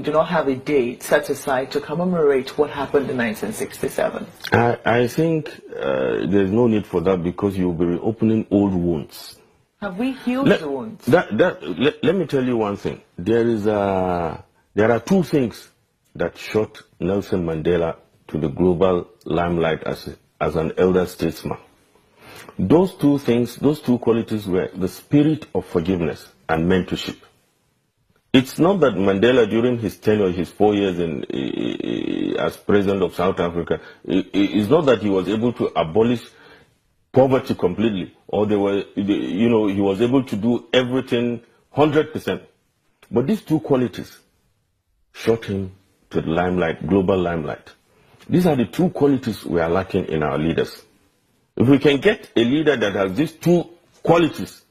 do not have a date set aside to commemorate what happened in 1967? I think there's no need for that because you'll be reopening old wounds. Have we healed the wounds? Let me tell you one thing. There are two things that shot Nelson Mandela to the global limelight as an elder statesman. Those two things, those two qualities were the spirit of forgiveness and mentorship. It's not that Mandela, during his tenure, his 4 years as president of South Africa, it's not that he was able to abolish poverty completely, or he was able to do everything 100%. But these two qualities shot him to the limelight, global limelight. These are the two qualities we are lacking in our leaders. If we can get a leader that has these two qualities,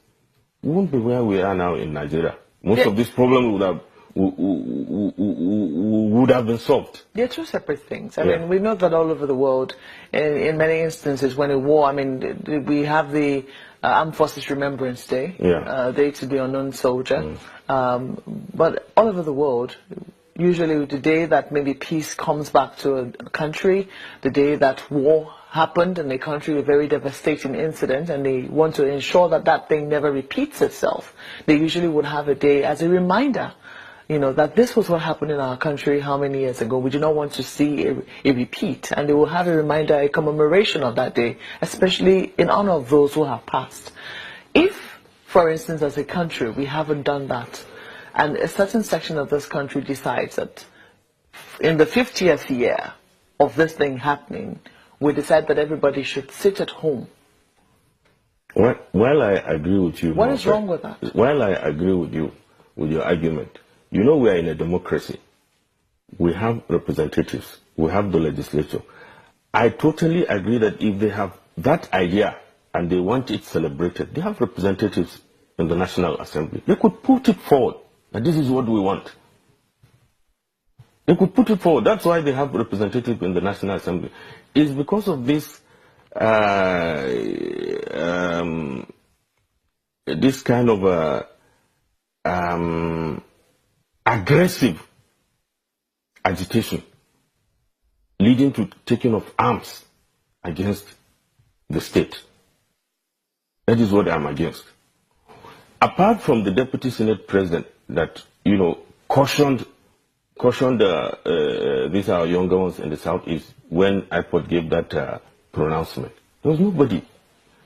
we won't be where we are now in Nigeria. Most of these problems would have been solved. They're two separate things. I mean, we know that all over the world, in many instances, when a war, I mean, we have the Armed Forces Remembrance Day, Day to the Unknown Soldier, but all over the world, usually the day that maybe peace comes back to a country, the day that war happened in a country, a very devastating incident, and they want to ensure that that thing never repeats itself, they usually would have a day as a reminder, you know, that this was what happened in our country how many years ago. We do not want to see a repeat, and they will have a reminder, a commemoration of that day, especially in honor of those who have passed. If, for instance, as a country, we haven't done that, and a certain section of this country decides that in the 50th year of this thing happening, we decide that everybody should sit at home. While I agree with you, what is wrong with that? While I agree with you, with your argument, you know we are in a democracy. We have representatives. We have the legislature. I totally agree that if they have that idea and they want it celebrated, they have representatives in the National Assembly. They could put it forward that this is what we want. They could put it forward. That's why they have representatives in the National Assembly. It's because of this this kind of aggressive agitation leading to taking of arms against the state. That is what I'm against. Apart from the Deputy Senate President that, you know, cautioned these are our younger ones in the Southeast when Ipob gave that pronouncement. There was nobody,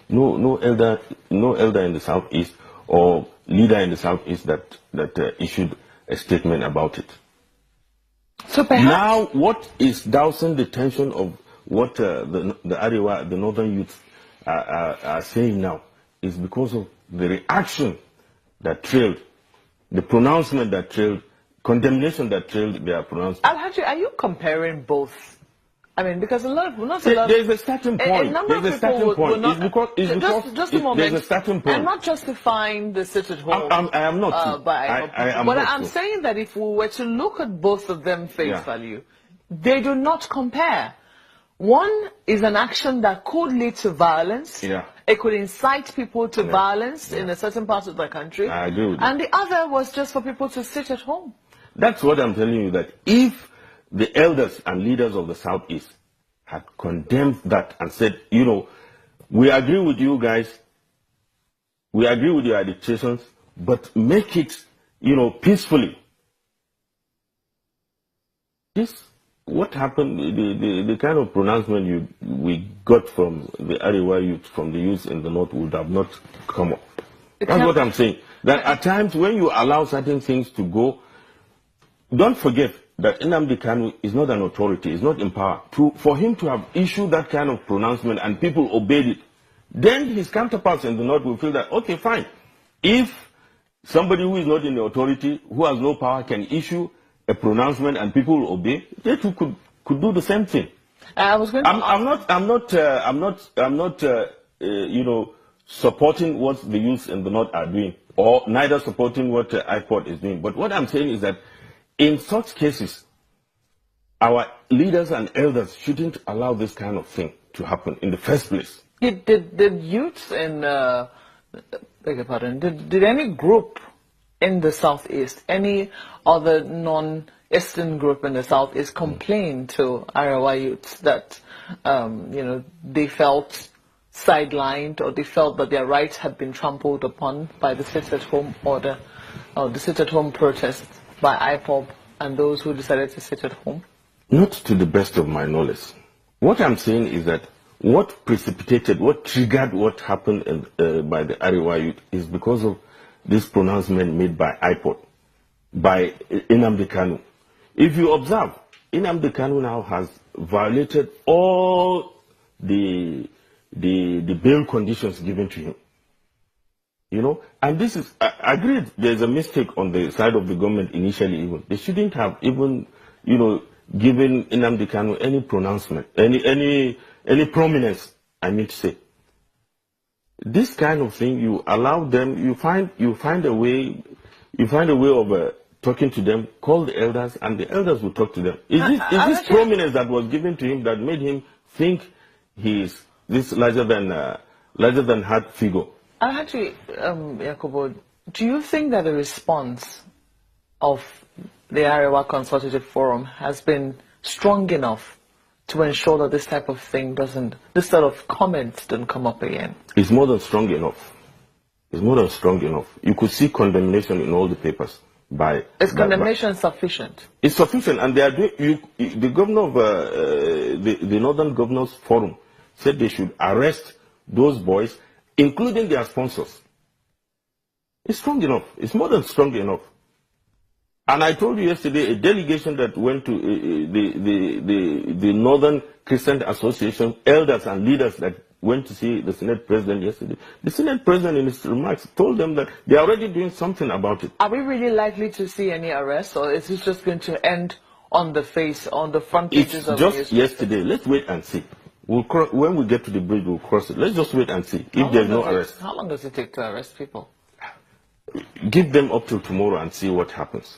no elder in the Southeast or leader in the Southeast that issued a statement about it. So perhaps now, what is dousing the tension of what the Arewa, the northern youth, are saying now is because of the reaction that trailed, the pronouncement that trailed, condemnation that trailed their pronouncement. Alhaji, are you comparing both? I mean, because there's a starting point. There's a starting point. Just a moment. There's a starting point. I'm not justifying the sit at home. I am not. But I'm saying that if we were to look at both of them face value, they do not compare. One is an action that could lead to violence. It could incite people to violence in a certain part of the country. I agree with you. And the other was just for people to sit at home. That's what I'm telling you, that if the elders and leaders of the Southeast had condemned that and said, you know, we agree with you guys, we agree with your agitations, but make it, you know, peacefully. This, what happened, the kind of pronouncement we got from the Arewa youth, from the youth in the north, would have not come up. That's what I'm saying. That at times when you allow certain things to go, don't forget that Nnamdi Kanu is not an authority, is not in power. For him to have issued that kind of pronouncement and people obeyed it, then his counterparts in the north will feel that, okay, fine. If somebody who is not in the authority, who has no power, can issue a pronouncement and people will obey, they too could do the same thing. I'm not you know, supporting what the youth in the north are doing, or neither supporting what Ipob is doing. But what I'm saying is that in such cases, our leaders and elders shouldn't allow this kind of thing to happen in the first place. Did youths in, beg your pardon, did any group in the Southeast, any other non-Eastern group in the Southeast complained to Arewa youths that, they felt sidelined, or they felt that their rights had been trampled upon by the sit-at-home order, or the sit-at-home protest by Ipob and those who decided to sit at home? Not to the best of my knowledge. What I'm saying is that what precipitated, what triggered what happened by the Arewa youth is because of this pronouncement made by Ipob, by Nnamdi Kanu. If you observe, Nnamdi Kanu now has violated all the bail conditions given to him. And this is, I agreed, there's a mistake on the side of the government initially even. They shouldn't have even, given Nnamdi Kanu any pronouncement, any prominence, I mean to say. This kind of thing, you allow them, you find a way of talking to them, call the elders, and the elders will talk to them. Is this prominence that was given to him that made him think he is this larger than heart figure? Actually, Yakubu, do you think that the response of the Arewa Consultative Forum has been strong enough to ensure that this type of thing this sort of comments don't come up again? It's more than strong enough. It's more than strong enough. You could see condemnation in all the papers. Is condemnation sufficient? It's sufficient, and they are the governor of the Northern Governors Forum said they should arrest those boys, including their sponsors. It's strong enough. It's more than strong enough. And I told you yesterday, a delegation that went to the Northern Christian Association, elders and leaders that went to see the Senate President yesterday. The Senate President, in his remarks, told them that they are already doing something about it. Are we really likely to see any arrests, or is this just going to end on the front pages of the news? It's just yesterday. Let's wait and see. When we get to the bridge, we'll cross it. Let's just wait and see if there's no arrest. How long does it take to arrest people? Give them up till tomorrow and see what happens.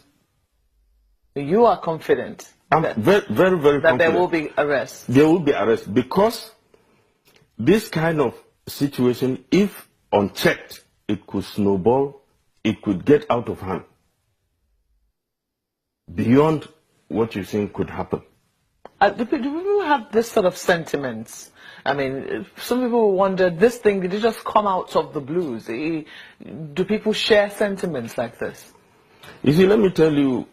You are confident? I'm very, very, very confident. That there will be arrests? There will be arrests, because this kind of situation, if unchecked, it could snowball, it could get out of hand beyond what you think could happen. Do people have this sort of sentiments? I mean, some people wonder, this thing, did it just come out of the blues? Do people share sentiments like this? You see, let me tell you,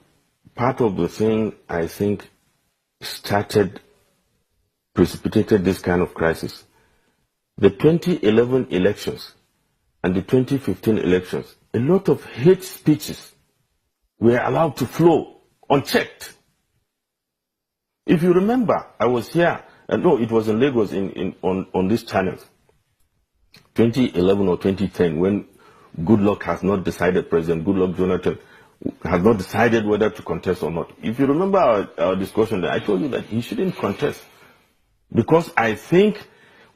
part of the thing I think precipitated this kind of crisis. The 2011 elections and the 2015 elections, a lot of hate speeches were allowed to flow unchecked. If you remember, I was here, no, it was in Lagos on these channels, 2011 or 2010, when Goodluck has not decided, President Goodluck Jonathan has not decided whether to contest or not. If you remember our discussion there, I told you that he shouldn't contest, because I think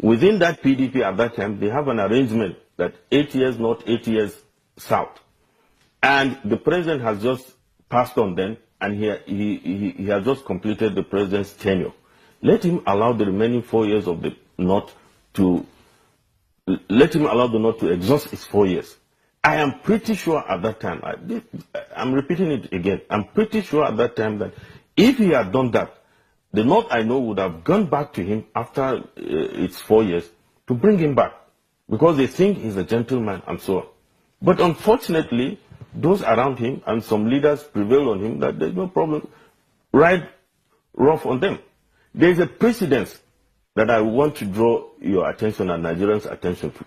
within that PDP at that time, they have an arrangement that 8 years north, 8 years south. And the president has just passed on then, and he has just completed the president's tenure. Let him allow the remaining 4 years of the north to, exhaust his 4 years. I am pretty sure at that time, I'm repeating it again, I'm pretty sure at that time that if he had done that, the North, I know, would have gone back to him after its 4 years to bring him back, because they think he's a gentleman and so on. But unfortunately, those around him and some leaders prevailed on him that there's no problem, ride rough on them. There's a precedence that I want to draw your attention and Nigerians' attention to.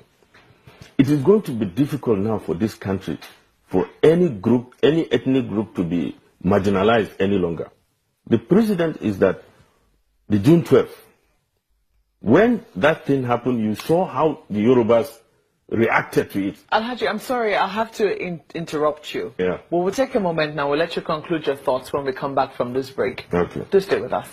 It is going to be difficult now for this country, for any group, any ethnic group to be marginalized any longer. The precedent is that the June 12th, when that thing happened, you saw how the Yorubas reacted to it. Alhaji, I'm sorry, I'll have to interrupt you. Yeah. Well, we'll take a moment now. We'll let you conclude your thoughts when we come back from this break. Okay. Do stay with us.